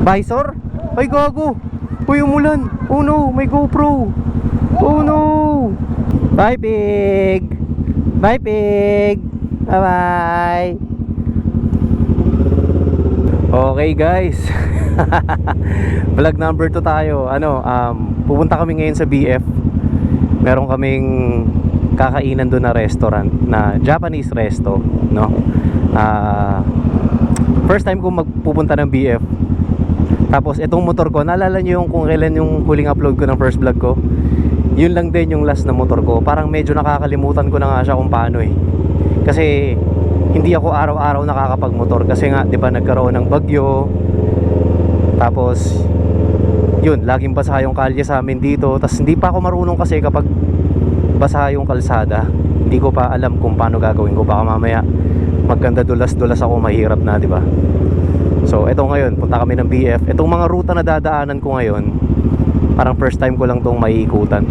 Visor? Ay gago. Uy, umulan. Oh no, may GoPro. Oh no. Bye pig. Bye pig. Bye bye. Okay guys. Vlog number 2 tayo. Pupunta kami ngayon sa BF. Meron kaming kakainan doon na restaurant, na Japanese resto, no? First time ko magpupunta ng BF. Tapos itong motor ko, naalala nyo yung kung kailan yung huling upload ko ng first vlog ko? Yun lang din yung last na motor ko. Parang medyo nakakalimutan ko na nga siya kung paano eh. Kasi hindi ako araw-araw nakakapagmotor. Kasi nga, di ba, nagkaroon ng bagyo. Tapos yun, laging basa yung kalye sa amin dito. Tapos hindi pa ako marunong kasi kapag basa yung kalsada. Hindi ko pa alam kung paano gagawin ko. Baka mamaya maganda dulas-dulas ako, mahirap na, di ba? So eto ngayon, punta kami ng BF. Itong mga ruta na dadaanan ko ngayon, parang first time ko lang tong maiikutan.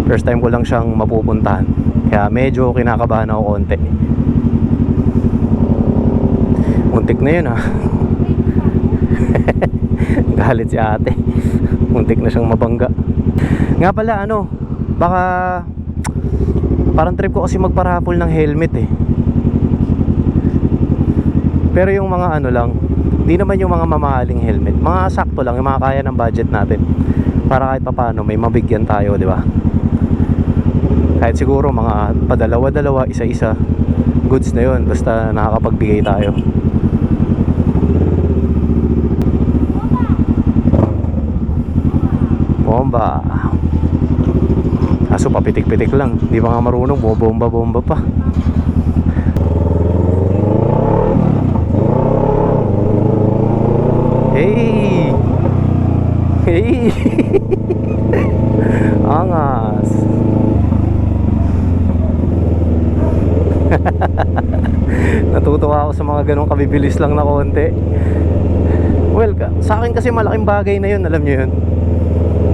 First time ko lang siyang mapupuntahan. Kaya medyo kinakabahan ako konti. Muntik na yun ha. Galit si ate. Muntik na siyang mabangga. Nga pala baka parang trip ko kasi magparapol ng helmet eh. Pero yung mga lang, di naman yung mga mamahaling helmet, mga sakto lang, yung mga kaya ng budget natin, para kahit papaano may mabigyan tayo, di ba? Kahit siguro mga padalawa-dalawa, isa-isa, goods na yun, basta nakakapagbigay tayo. Bomba. Kaso papitik-pitik lang, di ba nga marunong, bomba-bomba pa. Hey! Hey! Angas! Natutuwa ako sa mga ganong kabibilis lang na konti. Well, sa akin kasi malaking bagay na yun, alam nyo yun.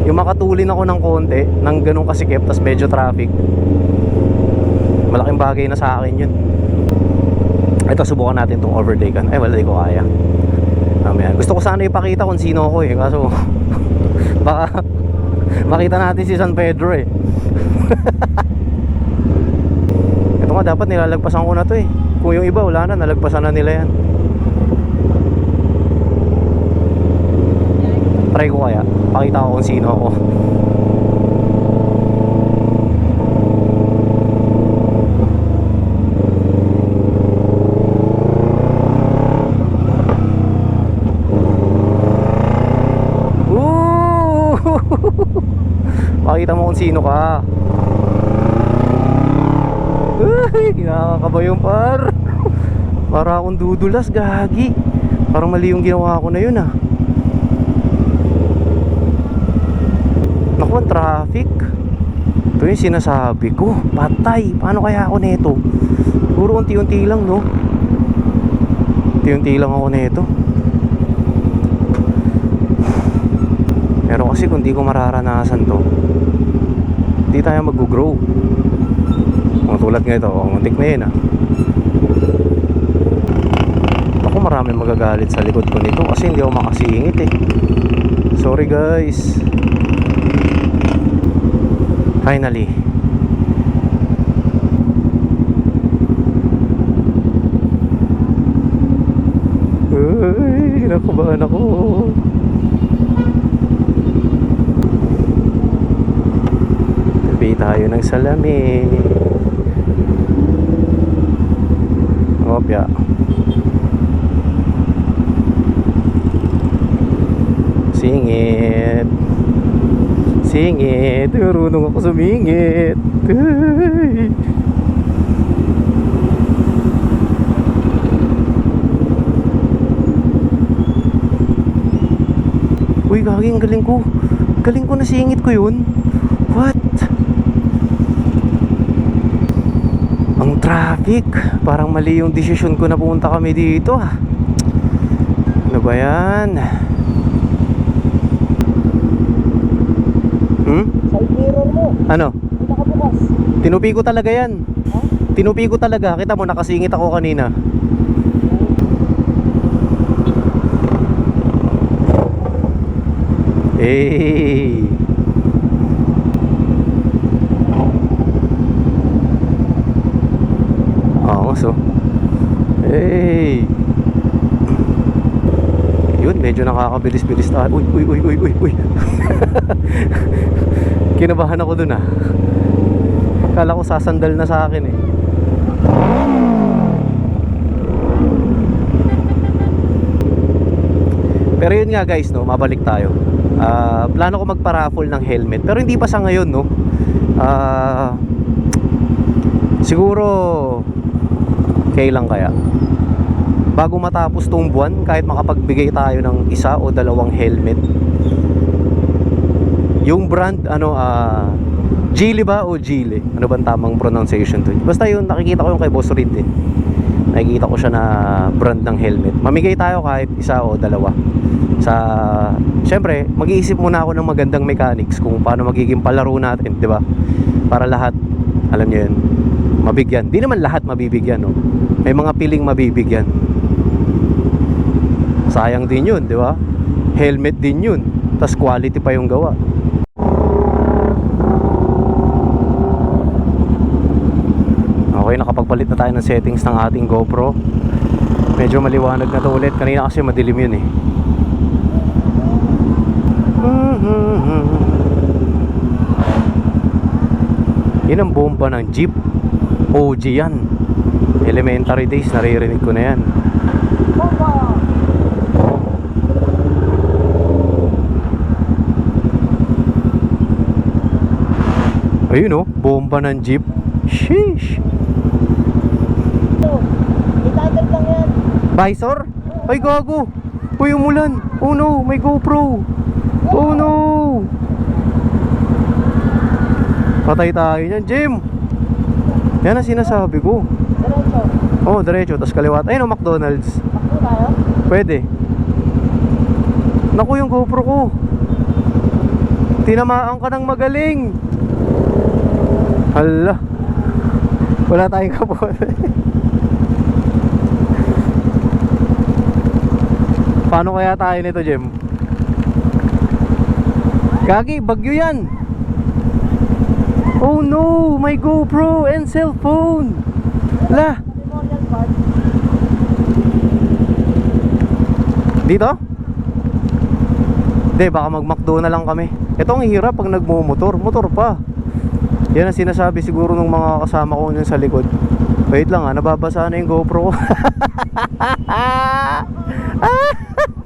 Yung makatulin ako ng konti, ng ganong kasikip, tas medyo traffic. Malaking bagay na sa akin yun. Ito, subukan natin tong overtaken. Ay, wala, di ko kaya. Gusto ko sana ipakita kung sino ako eh. Kaso baka makita natin si San Pedro eh. Ito nga, dapat nilalagpasan ko na to eh. Kung yung iba wala na, nalagpasan na nila yan. Try ko kaya, pakita ko kung sino ako. Pakita mo kung sino ka. Ay, nakakaba yung par. Para akong dudulas, gagi. Parang mali yung ginawa ko na yun ah. Naku, ang traffic. Ito yung sinasabi ko. Patay, paano kaya ako neto? Puro unti-unti lang, no? Unti-unti lang ako neto. Pero kasi kung di ko mararanasan to, di tayo mag-grow. Tulad nga ito, muntik na yun ah. Ako, marami magagalit sa likod ko nito kasi hindi ako makasingit eh. Sorry guys. Finally. Ay, nakabahan ako. Tabi tayo ng salamin. Opya. Singit. Singit. Marunong ako sumingit. Ay. Uy, gaging galing ko. Galing ko na singit ko yun. What? Ang traffic. Parang mali yung desisyon ko na pumunta kami dito ah. Ano ba yan? Side mirror mo. Ano? Nakabukas. Tinupi ko talaga yan. Ha? Tinupi ko talaga. Kita mo, nakasingit ako kanina. Hey. So, hey. Yun, medyo nakakabilis-bilis na. Uy, uy, uy, uy, uy, uy. Kinabahan ako dun ah. Kala ko sasandal na sa akin eh. Pero yun nga guys, no, mabalik tayo. Plano ko magpa-raffle ng helmet, pero hindi pa sa ngayon, no. Siguro kailan kaya? Bago matapos tong buwan, kahit makapagbigay tayo ng isa o dalawang helmet. Yung brand, Geely ba o Geely? Ano bang tamang pronunciation to? Basta yun, nakikita ko yung kay Boss Reed eh. Nakikita ko siya na brand ng helmet. Mamigay tayo kahit isa o dalawa. Siyempre, mag-iisip muna ako ng magandang mechanics kung paano magiging palaro natin, di ba? Para lahat, alam niyo yun, mabigyan. Di naman lahat mabibigyan, no? May mga piling mabibigyan. Sayang din yun, di ba? Helmet din yun. Tas quality pa yung gawa. Okay, nakapagpalit na tayo ng settings ng ating GoPro. Medyo maliwanag na to ulit. Kanina kasi madilim yun eh. Yun ang bomba ng jeep. OG yan. Elementary days, naririnig ko na yan. Ayun oh, bomba ng jeep. Sheesh. Itatag lang yan. Visor? Ay gago. Uy, umulan. Oh no, may GoPro. Oh no. Patay tayo niyan, Jim. Yan ang sinasabi ko. Diretso. Oh, diretso, tas kaliwat. Ayun oh, McDonald's. Takbo tayo. Pwede. Naku, yung GoPro ko. Tinamaan ka ng magaling. Hala. Wala tayong kapote. Paano kaya tayo nito, Jem? Gagi, bagyo yan. Oh no, my GoPro and cellphone. La. Memorial Park. Dito? Hindi, baka mag-McDo na lang kami. Ito ang hirap pag nagmumotor. Motor pa. Yan ang sinasabi siguro ng mga kasama ko dyan sa likod. Wait lang ha, nababasa na yung GoPro ko.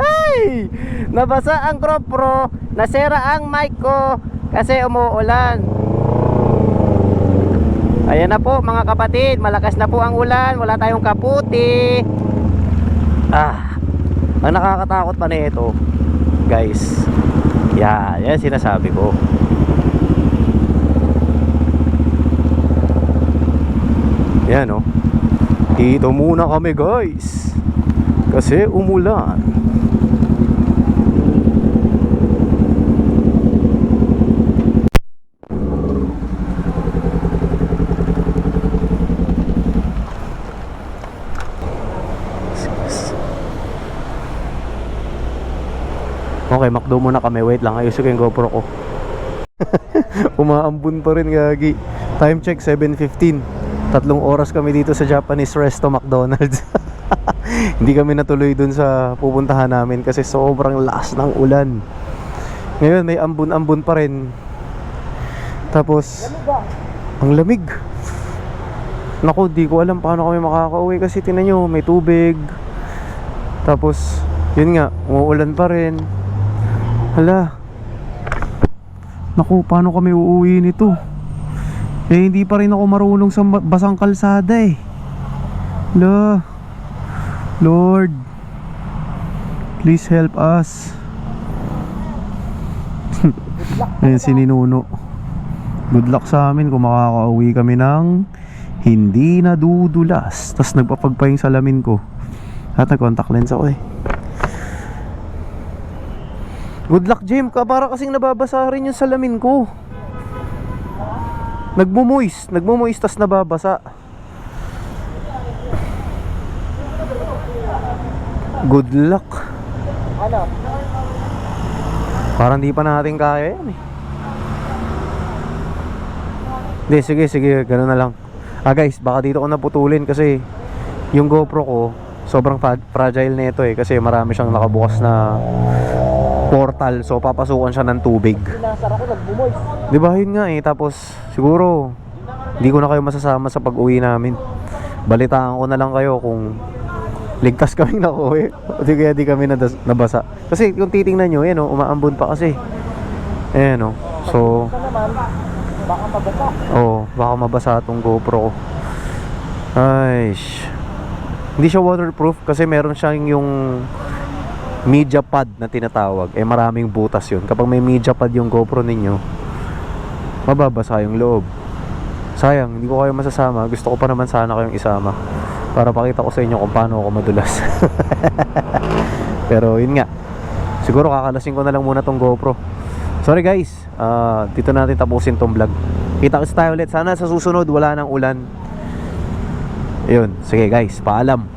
Ay! Nabasa ang GoPro. Nasira ang mic ko kasi umuulan. Ayan na po mga kapatid, malakas na po ang ulan. Wala tayong kaputi. Ang nakakatakot pa nito, guys, yan sinasabi ko. Yan oh. Dito muna kami guys kasi umulan. Okay, McDo muna kami. Wait lang, ayusin ko yung GoPro ko. Umaambun pa rin, gagi. Time check, 7:15. 3 oras kami dito sa Japanese resto McDonald's. Hindi kami natuloy dun sa pupuntahan namin kasi sobrang lakas ng ulan. Ngayon may ambun-ambun pa rin. Tapos ang lamig. Naku, di ko alam paano kami makakauwi kasi tinan nyo, may tubig. Tapos yun nga, umuulan pa rin. Hala. Naku, paano kami uuwi nito? Eh, hindi pa rin ako marunong sa basang kalsada eh. Lord, please help us. Ayan si Ninuno. Good luck sa amin kung makakauwi kami ng hindi nadudulas. Tapos nagpapagpa yung salamin ko. At nag-contact lens ako eh. Good luck, Jim. Para kasing nababasa rin yung salamin ko. Nagmumoist tas nababasa. Good luck. Ano? Parang di pa natin kaya yan eh. Hindi, sige, gano'n na lang. Guys, baka dito ko naputulin kasi yung GoPro ko, sobrang fragile na ito eh. Kasi marami siyang nakabukas na portal. So, papasukan siya ng tubig. Sinasara ko, nagbumoys. Di ba yun nga eh. Tapos, siguro, hindi ko na kayo masasama sa pag-uwi namin. Balitaan ko na lang kayo kung ligtas kaming nakuwi. O di kaya di kami nabasa. Kasi kung titingnan nyo, yan o, umaambon pa kasi. Ayan o. So, Ito naman, baka mabasa. baka mabasa itong GoPro ko. Ay, hindi siya waterproof kasi meron siyang yung media pad na tinatawag. Eh maraming butas yun. Kapag may media pad yung GoPro ninyo, mababasa yung loob. Sayang, hindi ko kayo masasama. Gusto ko pa naman sana kayong isama para pakita ko sa inyo kung paano ako madulas. Pero yun nga, siguro kakalasin ko na lang muna tong GoPro. Sorry guys, dito natin tapusin tong vlog. Kita-kits tayo ulit. Sana sa susunod wala nang ulan. Ayun, sige guys, paalam.